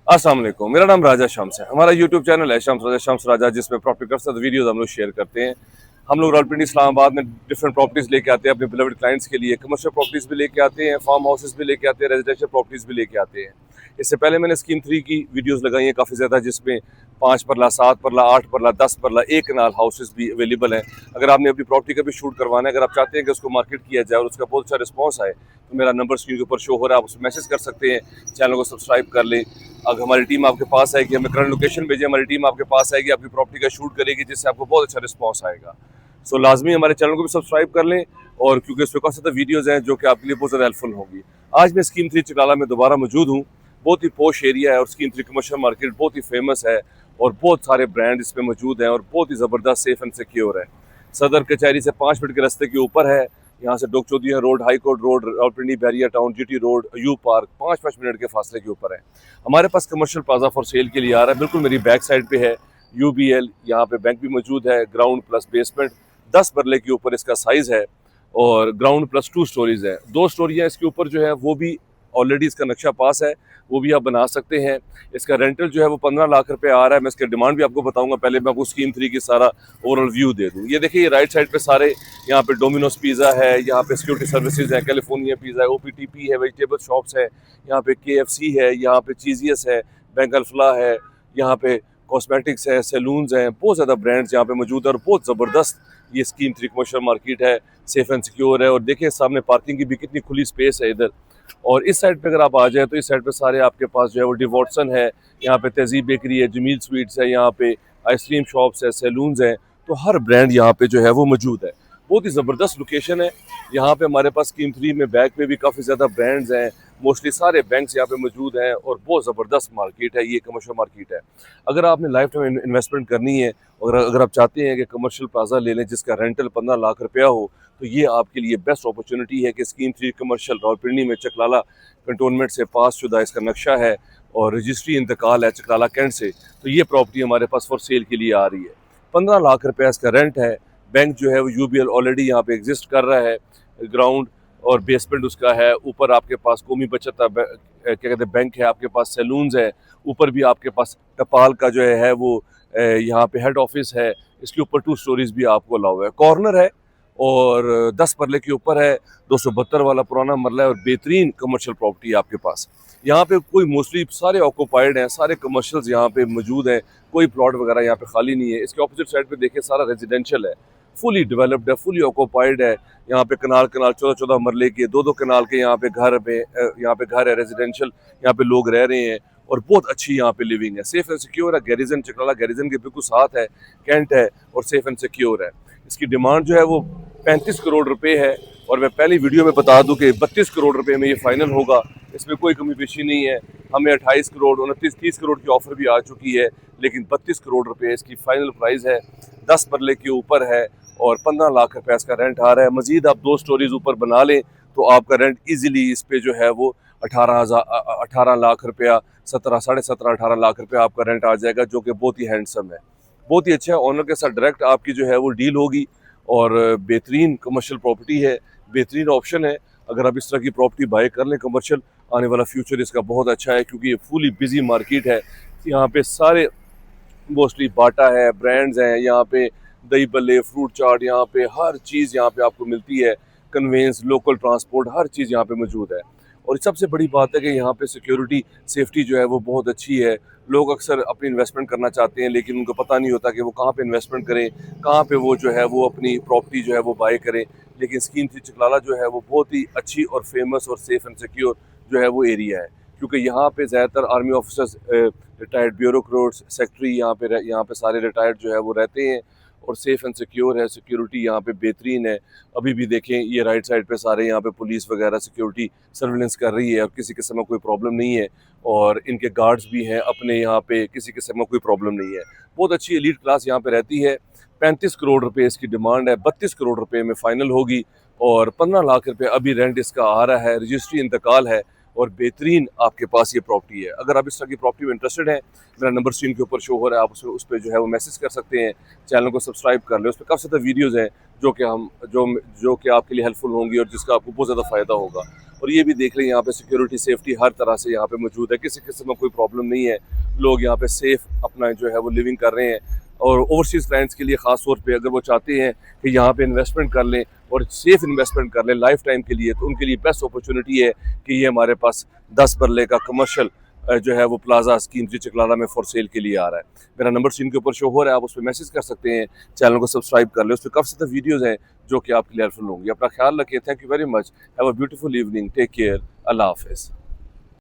अस्सलाम वालेकुम। मेरा नाम राजा शम्स है। हमारा यूट्यूब चैनल है शम्स राजा, जिसमें प्रॉपर्टी के साथ वीडियोस हम लोग शेयर करते हैं। हम लोग रावलपिंडी इस्लामाबाद में डिफरेंट प्रॉपर्टीज लेके आते हैं अपने बिलवड क्लाइंट्स के लिए। कमर्शियल प्रॉपर्टीज भी लेके आते हैं, फार्म हाउसेस भी लेके आते हैं, रेजिडेंशियल प्रॉपर्टीज भी लेके आते हैं। इससे पहले मैंने स्कीम 3 की वीडियोस लगाई हैं काफ़ी ज़्यादा, जिसमें 5 परला, 7 परला, 8 परला, 10 परला, एक कनाल हाउसेस भी अवेलेबल हैं। अगर आपने अपनी प्रॉपर्टी का भी शूट करवाना है, अगर आप चाहते हैं कि उसको मार्केट किया जाए और उसका बहुत अच्छा रिस्पॉन्स आए, तो मेरा नंबर स्क्रीन के ऊपर शो हो रहा है, आप उसमें मैसेज कर सकते हैं। चैनल को सब्सक्राइब कर लें। अगर हमारी टीम आपके पास आएगी, हमें करंट लोकेशन भेजिए, हमारी टीम आपके पास आएगी, आपकी प्रॉपर्टी का शूट करेगी, जिससे आपको बहुत अच्छा रिस्पॉन्स आएगा। सो लाजमी हमारे चैनल को भी सब्सक्राइब कर लें, और क्योंकि उसमें काफ़ी ज़्यादा वीडियोज़ हैं जो कि आपके लिए बहुत ज़्यादा हेल्पफुल होंगी। आज मैं स्कीम 3 चिकलाला में दोबारा मौजूद हूँ। बहुत ही पॉश एरिया है और स्कीम 3 कमर्शियल मार्केट बहुत ही फेमस है, और बहुत सारे ब्रांड इसमें मौजूद हैं, और बहुत ही ज़बरदस्त सेफ एंड सिक्योर है। सदर कचहरी से 5 मिनट के रास्ते के ऊपर है। यहाँ से डोकचौदिया road, high court road, Rawalpindi, Bahria town, GT road, U park 5-5 minute के फासले के ऊपर है। हमारे पास कमर्शियल प्लाजा फॉर सेल के लिए आ रहा है, बिल्कुल मेरी बैक साइड पे है यूबीएल। यहाँ पे बैंक भी मौजूद है, ग्राउंड प्लस बेसमेंट, 10 मरले के ऊपर इसका साइज़ है, और ग्राउंड प्लस 2 स्टोरीज है। 2 स्टोरियाँ इसके ऊपर जो है वो भी ऑलरेडी इसका नक्शा पास है, वो भी आप बना सकते हैं। इसका रेंटल जो है वो 15 लाख रुपए आ रहा है। मैं इसके डिमांड भी आपको बताऊंगा, पहले मैं आपको स्कीम 3 की सारा ओवरऑल व्यू दे दूं। ये देखिए, ये राइट साइड पे सारे यहाँ पे डोमिनोज पिज़्ज़ा है, यहाँ पे सिक्योरिटी सर्विसेज है, कैलिफोर्निया पिज़्ज़ा है, ओपीटीपी है, वेजिटेबल शॉप्स है, यहाँ पे केएफसी है, यहाँ पे चीजियस है, बैंक अल्फला है, यहाँ पे कॉस्मेटिक्स है, सैलून्स हैं, बहुत ज़्यादा ब्रांड्स यहाँ पे मौजूद है, और बहुत ज़बरदस्त ये स्कीम 3 कमर्शियल मार्केट है, सेफ एंड सिक्योर है। और देखिए सामने पार्किंग की भी कितनी खुली स्पेस है इधर। और इस साइड पे अगर आप आ जाए तो इस साइड पे सारे आपके पास जो है वो डिवॉर्सन है, यहाँ पे तहजीब बेकरी है, जमील स्वीट्स है, यहाँ पे आइसक्रीम शॉप्स है, सैलून्स हैं, तो हर ब्रांड यहाँ पे जो है वो मौजूद है। बहुत ही ज़बरदस्त लोकेशन है। यहाँ पे हमारे पास स्कीम 3 में बैक पे भी काफ़ी ज़्यादा ब्रांड्स हैं, मोस्टली सारे बैंक्स यहाँ पे मौजूद हैं, और बहुत ज़बरदस्त मार्केट है, ये कमर्शियल मार्केट है। अगर आपने लाइफ टाइम इन्वेस्टमेंट करनी है, और अगर आप चाहते हैं कि कमर्शियल प्लाजा ले लें जिसका रेंटल 15 लाख रुपया हो, तो ये आपके लिए बेस्ट अपॉर्चुनिटी है कि स्कीम 3 कमर्शियल रावलपिंडी में चकलाला कंटोनमेंट से पास शुदा इसका नक्शा है, और रजिस्ट्री इंतकाल है चकलाला कैंट से। तो ये प्रॉपर्टी हमारे पास फॉर सेल के लिए आ रही है। 15 लाख रुपया इसका रेंट है। बैंक जो है वो यूबीएल ऑलरेडी यहाँ पे एग्जिस्ट कर रहा है। ग्राउंड और बेसमेंट उसका है। ऊपर आपके पास कौमी बचत क्या कहते हैं बैंक है, आपके पास सैलून्स है, ऊपर भी आपके पास टपाल का जो है वो यहाँ पे हेड ऑफिस है। इसके ऊपर 2 स्टोरीज भी आपको अलाउ है। कॉर्नर है, और 10 मरले के ऊपर है, 272 वाला पुराना मरला है, और बेहतरीन कमर्शियल प्रॉपर्टी है आपके पास। यहाँ पे कोई मोस्टली सारे ऑक्यूपाइड हैं, सारे कमर्शियल्स यहाँ पे मौजूद हैं, कोई प्लॉट वगैरह यहाँ पे खाली नहीं है। इसके ऑपोजिट साइड पे देखिए सारा रेजिडेंशियल है, फुली डेवलप्ड है, फुली ऑक्यूपाइड है। यहाँ पे कनाल 14-14 मरले के, 2-2 कनाल के यहाँ पे घर पे यहाँ पे घर है रेजिडेंशियल, यहाँ पे लोग रह रहे हैं, और बहुत अच्छी यहाँ पे लिविंग है, सेफ एंड सिक्योर है। गैरिजन चकलाला गैरिजन के बिल्कुल साथ है, कैंट है, और सेफ एंड सिक्योर है। इसकी डिमांड जो है वो 35 करोड़ रुपए है, और मैं पहली वीडियो में बता दूं कि 32 करोड़ रुपए में ये फाइनल होगा। इसमें कोई कमी पेशी नहीं है। हमें 28 करोड़, 29-30 करोड़ की ऑफर भी आ चुकी है, लेकिन 32 करोड़ रुपए इसकी फाइनल प्राइस है। 10 मरले के ऊपर है, और 15 लाख रुपए इसका रेंट आ रहा है। मजीद आप 2 स्टोरीज ऊपर बना लें तो आपका रेंट इजीली इस पे जो है वो 18 लाख रुपया, 17, 17.5, 18 लाख रुपया आपका रेंट आ जाएगा, जो कि बहुत ही हैंडसम है, बहुत ही अच्छा है। ऑनर के साथ डायरेक्ट आपकी जो है वो डील होगी, और बेहतरीन कमर्शियल प्रॉपर्टी है, बेहतरीन ऑप्शन है। अगर आप इस तरह की प्रॉपर्टी बाय कर लें कमर्शियल, आने वाला फ्यूचर इसका बहुत अच्छा है, क्योंकि ये फुली बिजी मार्केट है। यहाँ पे सारे मोस्टली बाटा है, ब्रांड्स हैं, यहाँ पे दही बल्ले, फ्रूट चाट, यहाँ पे हर चीज़ यहाँ पे आपको मिलती है। कन्वेंस, लोकल ट्रांसपोर्ट, हर चीज़ यहाँ पे मौजूद है। और सबसे बड़ी बात है कि यहाँ पे सिक्योरिटी सेफ्टी जो है वो बहुत अच्छी है। लोग अक्सर अपनी इन्वेस्टमेंट करना चाहते हैं, लेकिन उनको पता नहीं होता कि वो कहाँ पे इन्वेस्टमेंट करें, कहाँ पे वो जो है वो अपनी प्रॉपर्टी जो है वो बाय करें। लेकिन स्कीम 3 चकलाला जो है वो बहुत ही अच्छी और फेमस और सेफ एंड सिक्योर जो है वो एरिया है, क्योंकि यहाँ पे ज़्यादातर army officers, retired bureaucrats, secretary यहाँ पे सारे रिटायर्ड जो है वो रहते हैं, और सेफ एंड सिक्योर है। सिक्योरिटी यहाँ पे बेहतरीन है। अभी भी देखें, ये राइट साइड पे सारे यहाँ पे पुलिस वगैरह सिक्योरिटी सर्विलेंस कर रही है, और किसी किस्म का कोई प्रॉब्लम नहीं है। और इनके गार्ड्स भी हैं अपने यहाँ पे, किसी किस्म का कोई प्रॉब्लम नहीं है। बहुत अच्छी एलीट क्लास यहाँ पे रहती है। 35 करोड़ रुपए इसकी डिमांड है, 32 करोड़ रुपए में फाइनल होगी, और 15 लाख रुपए अभी रेंट इसका आ रहा है। रजिस्ट्री इंतकाल है, और बेहतरीन आपके पास ये प्रॉपर्टी है। अगर आप इस तरह की प्रॉपर्टी में इंटरेस्टेड हैं, मेरा नंबर स्क्रीन के ऊपर शो हो रहा है, आप उस पर जो है वो मैसेज कर सकते हैं। चैनल को सब्सक्राइब कर लें, उस पर काफ़ी ज़्यादा वीडियोज़ हैं जो कि आपके लिए हेल्पफुल होंगी और जिसका आपको बहुत ज़्यादा फ़ायदा होगा। और ये भी देख लें, यहाँ पे सिक्योरिटी सेफ्टी हर तरह से यहाँ पे मौजूद है, किसी किस्म का कोई प्रॉब्लम नहीं है। लोग यहाँ पे सेफ अपना जो है वो लिविंग कर रहे हैं। और ओवरसीज़ क्लाइंट्स के लिए ख़ास तौर पे अगर वो चाहते हैं कि यहाँ पे इन्वेस्टमेंट कर लें और सेफ इन्वेस्टमेंट कर लें लाइफ टाइम के लिए, तो उनके लिए बेस्ट अपॉर्चुनिटी है कि ये हमारे पास 10 मरले का कमर्शियल जो है वो प्लाजा स्कीम चिकलाला में फॉर सेल के लिए आ रहा है। मेरा नंबर स्क्रीन के ऊपर शो हो रहा है, आप उस पर मैसेज कर सकते हैं। चैनल को सब्सक्राइब कर लें, उस पर काफ़ी ज़्यादा वीडियोज़ हैं जो कि आपके लिए हेल्पफुल होंगी। अपना ख्याल रखिए। Thank you very much. Have a beautiful evening. Take care. अल्लाह हाफिज़।